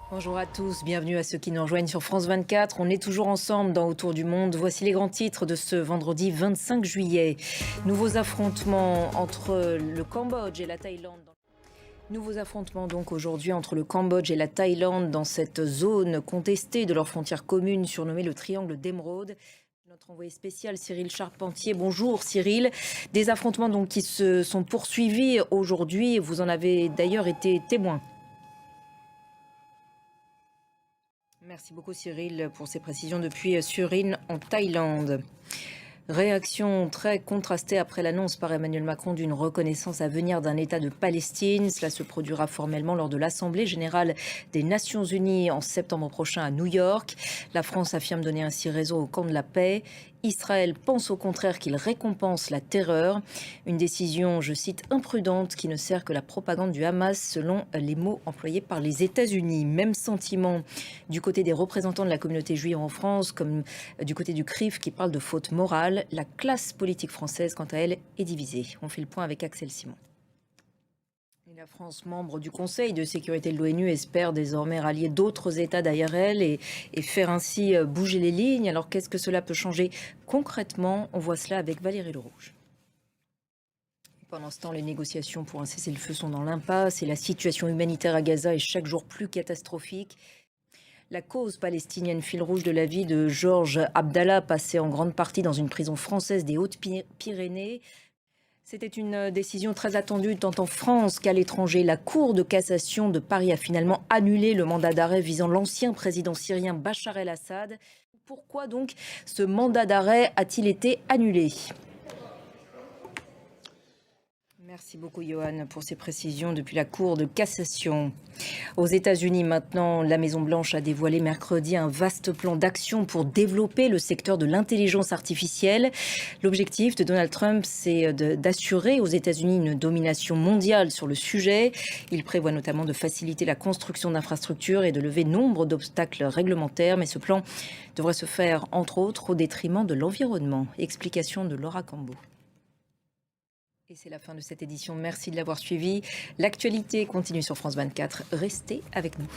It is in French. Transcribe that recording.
Bonjour à tous, bienvenue à ceux qui nous rejoignent sur France 24. On est toujours ensemble dans Autour du monde. Voici les grands titres de ce vendredi 25 juillet. Nouveaux affrontements entre le Cambodge et la Thaïlande. Nouveaux affrontements donc aujourd'hui entre le Cambodge et la Thaïlande dans cette zone contestée de leurs frontières communes surnommée le Triangle d'Émeraude. Notre envoyé spécial Cyril Charpentier. Bonjour Cyril. Des affrontements donc qui se sont poursuivis aujourd'hui. Vous en avez d'ailleurs été témoin. Merci beaucoup Cyril pour ces précisions depuis Surin en Thaïlande. Réaction très contrastée après l'annonce par Emmanuel Macron d'une reconnaissance à venir d'un État de Palestine. Cela se produira formellement lors de l'Assemblée générale des Nations Unies en septembre prochain à New York. La France affirme donner ainsi raison au camp de la paix. Israël pense au contraire qu'il récompense la terreur. Une décision, je cite, imprudente qui ne sert que la propagande du Hamas selon les mots employés par les États-Unis. Même sentiment du côté des représentants de la communauté juive en France comme du côté du CRIF qui parle de faute morale. La classe politique française, quant à elle, est divisée. On fait le point avec Axel Simon. Et la France, membre du Conseil de sécurité de l'ONU, espère désormais rallier d'autres États derrière elle et faire ainsi bouger les lignes. Alors qu'est-ce que cela peut changer concrètement? On voit cela avec Valérie Lerouge. Pendant ce temps, les négociations pour un cessez-le-feu sont dans l'impasse et la situation humanitaire à Gaza est chaque jour plus catastrophique. La cause palestinienne, fil rouge de la vie de Georges Abdallah, passé en grande partie dans une prison française des Hautes-Pyrénées. C'était une décision très attendue tant en France qu'à l'étranger. La Cour de cassation de Paris a finalement annulé le mandat d'arrêt visant l'ancien président syrien Bachar el-Assad. Pourquoi donc ce mandat d'arrêt a-t-il été annulé ? Merci beaucoup, Johan, pour ces précisions depuis la Cour de cassation. Aux États-Unis, maintenant, la Maison-Blanche a dévoilé mercredi un vaste plan d'action pour développer le secteur de l'intelligence artificielle. L'objectif de Donald Trump, c'est d'assurer aux États-Unis une domination mondiale sur le sujet. Il prévoit notamment de faciliter la construction d'infrastructures et de lever nombre d'obstacles réglementaires. Mais ce plan devrait se faire, entre autres, au détriment de l'environnement. Explication de Laura Cambo. Et c'est la fin de cette édition. Merci de l'avoir suivi. L'actualité continue sur France 24. Restez avec nous.